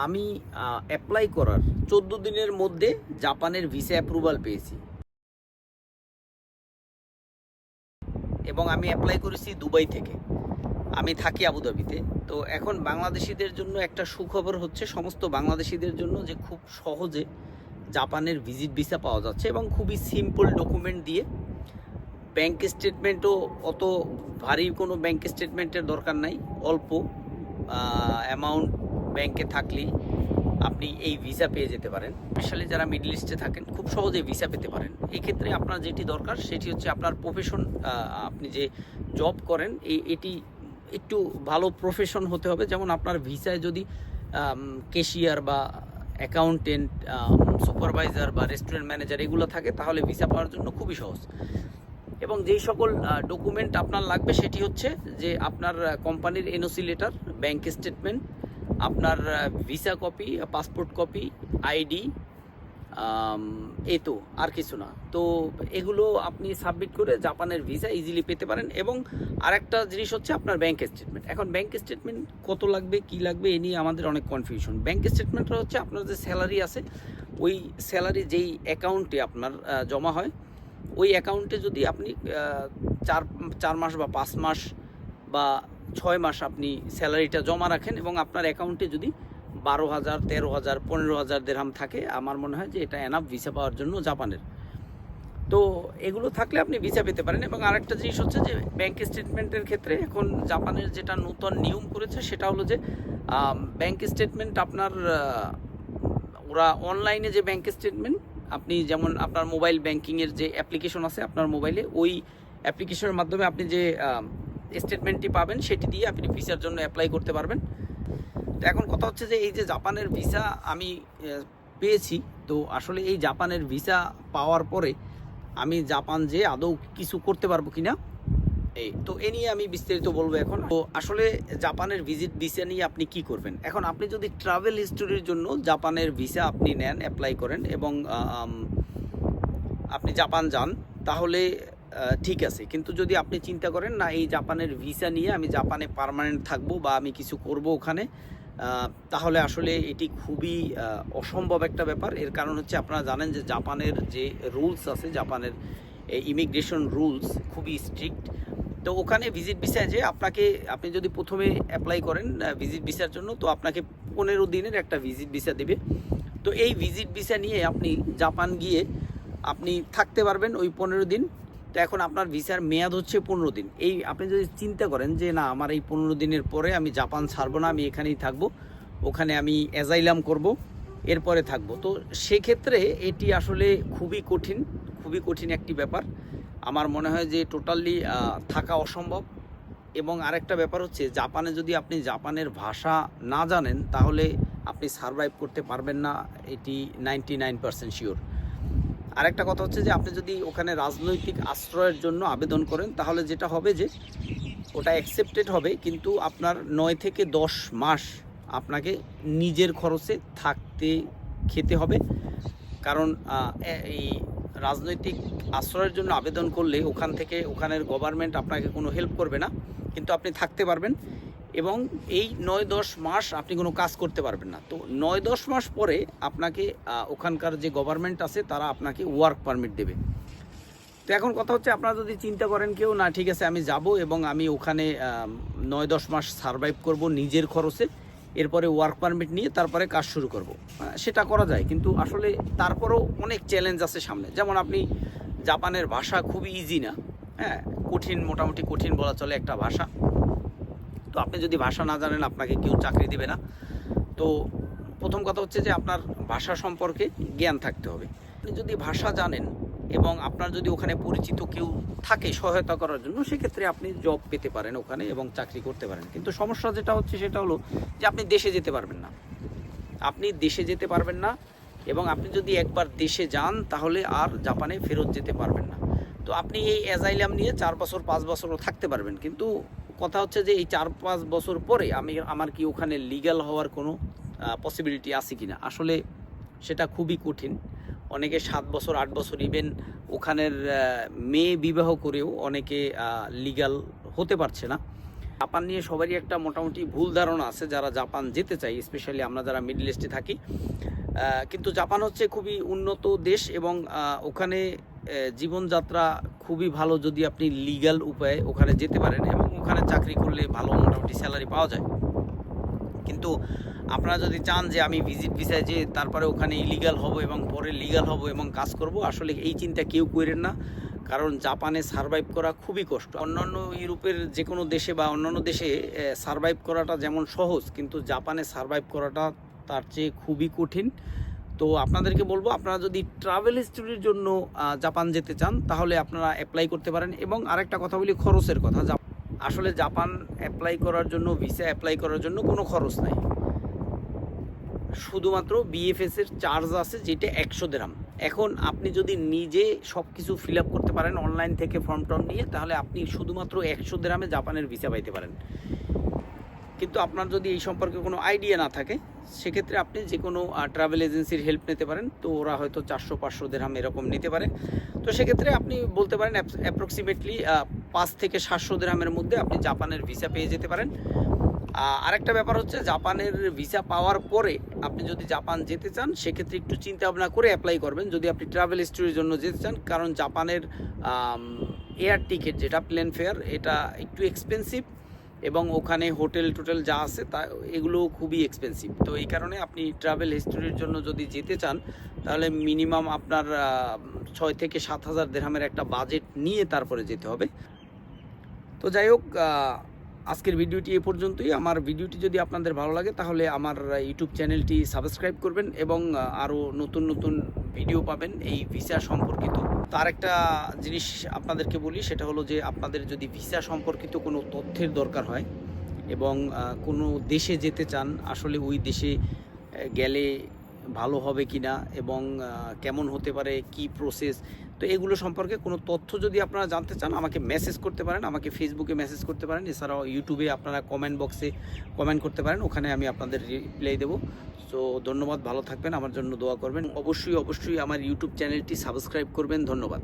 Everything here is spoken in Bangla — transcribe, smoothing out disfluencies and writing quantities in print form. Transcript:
আমি অ্যাপ্লাই করার 14 দিনের মধ্যে জাপানের ভিসা অ্যাপ্রুভাল পেয়েছি এবং আমি অ্যাপ্লাই করেছি দুবাই থেকে। আমি থাকি আবুধাবিতে। তো এখন বাংলাদেশিদের জন্য একটা সুখবর হচ্ছে, সমস্ত বাংলাদেশিদের জন্য, যে খুব সহজে জাপানের ভিজিট ভিসা পাওয়া যাচ্ছে এবং খুবই সিম্পল ডকুমেন্ট দিয়ে। ব্যাংক স্টেটমেন্টও অত ভারী কোনো ব্যাংক স্টেটমেন্টের দরকার নাই, অল্প অ্যামাউন্ট ব্যাংকে থাকলেই আপনি এই ভিসা পেয়ে যেতে পারেন। স্পেশালি যারা মিডল ইস্টে থাকেন খুব সহজে ভিসা পেতে পারেন। এই ক্ষেত্রে আপনার যেটি দরকার সেটি হচ্ছে আপনার প্রফেশন, আপনি যে জব করেন এটি একটু ভালো প্রফেশন হতে হবে। যেমন আপনার ভিসায় যদি ক্যাশিয়ার বা অ্যাকাউন্টেন্ট, সুপারভাইজার বা রেস্টুরেন্ট ম্যানেজার এগুলো থাকে, তাহলে ভিসা পাওয়ার জন্য খুবই সহজ। এবং যেই সকল ডকুমেন্ট আপনার লাগবে সেটি হচ্ছে যে আপনার কোম্পানির এনওসি লেটার, ব্যাংক স্টেটমেন্ট, আপনার visa copy, passport copy, ID, এই তো, আর কিছু না। তো এগুলো আপনি সাবমিট করে জাপানের ভিসা ইজিলি পেতে পারেন। এবং আরেকটা জিনিস হচ্ছে আপনার ব্যাংক স্টেটমেন্ট। এখন ব্যাংক স্টেটমেন্ট কত লাগবে, কি লাগবে, এ নিয়ে আমাদের অনেক কনফিউশন। ব্যাংক স্টেটমেন্টটা হচ্ছে আপনার যে স্যালারি আছে, ওই স্যালারি যেই অ্যাকাউন্টে আপনার জমা হয়, ওই অ্যাকাউন্টে যদি আপনি 4 মাস বা 5 মাস বা 6 মাস আপনি স্যালারিটা জমা রাখেন এবং আপনার অ্যাকাউন্টে যদি 12,000, 13,000, 15,000 দিরহাম থাকে, আমার মনে হয় যে এটা এনাফ ভিসা পাওয়ার জন্য জাপানের। তো এগুলো থাকলে আপনি ভিসা পেতে পারেন। এবং আরেকটা জিনিস হচ্ছে যে ব্যাংক স্টেটমেন্টের ক্ষেত্রে এখন জাপানের যেটা নতুন নিয়ম করেছে সেটা হলো যে ব্যাংক স্টেটমেন্ট আপনার ওরা অনলাইনে যে ব্যাংক স্টেটমেন্ট, আপনি যেমন আপনার মোবাইল ব্যাংকিংয়ের যে অ্যাপ্লিকেশন আছে আপনার মোবাইলে, ওই অ্যাপ্লিকেশনের মাধ্যমে আপনি যে স্টেটমেন্টটি পাবেন সেটি দিয়ে আপনি ভিসার জন্য অ্যাপ্লাই করতে পারবেন। তো এখন কথা হচ্ছে যে এই যে জাপানের ভিসা আমি পেয়েছি, তো আসলে এই জাপানের ভিসা পাওয়ার পরে আমি জাপান যে আদৌ কিছু করতে পারবো কিনা, তো এ নিয়ে আমি বিস্তারিত বলবো এখন। তো আসলে জাপানের ভিজিট ভিসা নিয়ে আপনি কি করবেন। এখন আপনি যদি ট্রাভেল হিস্টোরির জন্য জাপানের ভিসা আপনি নেন, অ্যাপ্লাই করেন এবং আপনি জাপান যান, তাহলে ঠিক আছে। কিন্তু যদি আপনি চিন্তা করেন না এই জাপানের ভিসা নিয়ে আমি জাপানে পার্মানেন্ট থাকবো বা আমি কিছু করব ওখানে, তাহলে আসলে এটি খুবই অসম্ভব একটা ব্যাপার। এর কারণ হচ্ছে আপনারা জানেন যে জাপানের যে রুলস আছে, জাপানের ইমিগ্রেশন রুলস খুবই স্ট্রিক্ট। তো ওখানে ভিজিট ভিসায় যে আপনি যদি প্রথমে অ্যাপ্লাই করেন ভিজিট ভিসার জন্য, তো আপনাকে 15 দিনের একটা ভিজিট ভিসা দেবে। তো এই ভিজিট ভিসা নিয়ে আপনি জাপান গিয়ে আপনি থাকতে পারবেন ওই 15 দিন। তো এখন আপনার ভিসার মেয়াদ হচ্ছে 15 দিন। এই আপনি যদি চিন্তা করেন যে না, আমার এই 15 দিনের পরে আমি জাপান ছাড়বো না, আমি এখানেই থাকবো, ওখানে আমি অ্যাজাইলাম করব, এরপরে থাকবো, তো সেক্ষেত্রে এটি আসলে খুবই কঠিন একটি ব্যাপার। আমার মনে হয় যে টোটালি থাকা অসম্ভব। এবং আরেকটা ব্যাপার হচ্ছে, জাপানে যদি আপনি জাপানের ভাষা না জানেন তাহলে আপনি সারভাইভ করতে পারবেন না, এটি 99% শিওর। আরেকটা কথা হচ্ছে যে আপনি যদি ওখানে রাজনৈতিক আশ্রয়ের জন্য আবেদন করেন, তাহলে যেটা হবে যে ওটা অ্যাকসেপ্টেড হবে, কিন্তু আপনার 9 থেকে 10 মাস আপনাকে নিজের খরচে থাকতে খেতে হবে। কারণ এই রাজনৈতিক আশ্রয়ের জন্য আবেদন করলে ওখানের গভর্নমেন্ট আপনাকে কোনো হেল্প করবে না, কিন্তু আপনি থাকতে পারবেন। এবং এই 9-10 মাস আপনি কোনো কাজ করতে পারবেন না। তো 9-10 মাস পরে আপনাকে ওখানকার যে গভর্নমেন্ট আছে তারা আপনাকে ওয়ার্ক পারমিট দেবে। তো এখন কথা হচ্ছে, আপনারা যদি চিন্তা করেন কেউ, না ঠিক আছে আমি যাব এবং আমি ওখানে 9-10 মাস সারভাইভ করব নিজের খরচে, এরপরে ওয়ার্ক পারমিট নিয়ে তারপরে কাজ শুরু করব, সেটা করা যায়। কিন্তু আসলে তারপরেও অনেক চ্যালেঞ্জ আছে সামনে। যেমন আপনি জাপানের ভাষা খুবই ইজি না, হ্যাঁ, মোটামুটি কঠিন বলা চলে একটা ভাষা। তো আপনি যদি ভাষা না জানেন আপনাকে কেউ চাকরি দেবে না। তো প্রথম কথা হচ্ছে যে আপনার ভাষা সম্পর্কে জ্ঞান থাকতে হবে। আপনি যদি ভাষা জানেন এবং আপনার যদি ওখানে পরিচিত কেউ থাকে সহায়তা করার জন্য, সেক্ষেত্রে আপনি জব পেতে পারেন ওখানে এবং চাকরি করতে পারেন। কিন্তু সমস্যা যেটা হচ্ছে সেটা হলো যে আপনি দেশে যেতে পারবেন না, এবং আপনি যদি একবার দেশে যান তাহলে আর জাপানে ফেরত যেতে পারবেন না। তো আপনি এই অ্যাজাইলাম নিয়ে 4 বছর 5 বছরও থাকতে পারবেন, কিন্তু কথা হচ্ছে যে এই 4-5 বছর পরে আমার কি ওখানে লিগ্যাল হওয়ার কোনো পসিবিলিটি আছে কি না। আসলে সেটা খুবই কঠিন। অনেকে 7 বছর 8 বছর, ইভেন ওখানের মেয়ে বিবাহ করেও অনেকে লিগ্যাল হতে পারছে না। জাপান নিয়ে সবারই একটা মোটামুটি ভুল ধারণা আছে যারা জাপান যেতে চাই, স্পেশালি আমরা যারা মিডল ইস্টে থাকি। কিন্তু জাপান হচ্ছে খুবই উন্নত দেশ এবং ওখানে জীবনযাত্রা খুবই ভালো যদি আপনি লিগ্যাল উপায়ে ওখানে যেতে পারেন এবং ওখানে চাকরি করলে ভালো মোটামুটি স্যালারি পাওয়া যায়। কিন্তু আপনারা যদি চান যে আমি ভিজিট ভিসায় যে তারপরে ওখানে ইলিগাল হব এবং পরে লিগ্যাল হব এবং কাজ করব, আসলে এই চিন্তা কেউ করেন না, কারণ জাপানে সারভাইভ করা খুবই কষ্ট। অন্যান্য ইউরোপের যে কোনো দেশে বা অন্যান্য দেশে সারভাইভ করাটা যেমন সহজ, কিন্তু জাপানে সারভাইভ করাটা তার চেয়ে খুবই কঠিন। তো আপনাদেরকে বলবো, আপনারা যদি ট্রাভেল হিস্টোরির জন্য জাপান যেতে চান তাহলে আপনারা অ্যাপ্লাই করতে পারেন। এবং আরেকটা কথা বলি, খরচের কথা। আসলে জাপান অ্যাপ্লাই করার জন্য, ভিসা অ্যাপ্লাই করার জন্য কোনো খরচ নাই, শুধুমাত্র বিএফএস এর চার্জ আছে যেটা 100 দিরহাম। এখন আপনি যদি নিজে সব কিছু ফিল আপ করতে পারেন অনলাইন থেকে ফর্ম টর্ম নিয়ে, তাহলে আপনি শুধুমাত্র 100 দিরহামে জাপানের ভিসা পাইতে পারেন। কিন্তু আপনার যদি এই সম্পর্কে কোনো আইডিয়া না থাকে, সেক্ষেত্রে আপনি যে কোনো ট্রাভেল এজেন্সির হেল্প নিতে পারেন। তো ওরা হয়তো 400-500 দিরহাম এরকম নিতে পারে। তো সেক্ষেত্রে আপনি বলতে পারেন অ্যাপ্রক্সিমেটলি 5 থেকে 700 দিরহামের মধ্যে আপনি জাপানের ভিসা পেয়ে যেতে পারেন। আরেকটা ব্যাপার হচ্ছে, জাপানের ভিসা পাওয়ার পরে আপনি যদি জাপান যেতে চান, সেক্ষেত্রে একটু চিন্তা ভাবনা করে অ্যাপ্লাই করবেন যদি আপনি ট্রাভেল হিস্টোরির জন্য যেতে চান। কারণ জাপানের এয়ার টিকিট যেটা প্লেন ফেয়ার, এটা একটু এক্সপেন্সিভ এবং ওখানে হোটেল টোটেল যা আছে তা এগুলো খুবই এক্সপেন্সিভ। তো এই কারণে আপনি ট্রাভেল হিস্টোরির জন্য যদি যেতে চান, তাহলে মিনিমাম আপনার 6 থেকে 7,000 দিরহামের একটা বাজেট নিয়ে তারপরে যেতে হবে। তো যাই হোক, আজকের ভিডিওটি এ পর্যন্তই। আমার ভিডিওটি যদি আপনাদের ভালো লাগে তাহলে আমার ইউটিউব চ্যানেলটি সাবস্ক্রাইব করবেন এবং আরও নতুন নতুন ভিডিও পাবেন এই ভিসা সম্পর্কিত। তো আরেকটা জিনিস আপনাদেরকে বলি, সেটা হলো যে আপনাদের যদি ভিসা সম্পর্কিত কোনো তথ্যের দরকার হয় এবং কোনো দেশে যেতে চান, আসলে ওই দেশে গেলে ভালো হবে কিনা এবং কেমন হতে পারে, কি প্রসেস, তো এগুলো সম্পর্কে কোনো তথ্য যদি আপনারা জানতে চান, আমাকে মেসেজ করতে পারেন, আমাকে ফেসবুকে মেসেজ করতে পারেন। এছাড়াও ইউটিউবে আপনারা কমেন্ট বক্সে কমেন্ট করতে পারেন, ওখানে আমি আপনাদের রিপ্লাই দেবো। সো ধন্যবাদ, ভালো থাকবেন, আমার জন্য দোয়া করবেন। অবশ্যই আমার ইউটিউব চ্যানেলটি সাবস্ক্রাইব করবেন। ধন্যবাদ।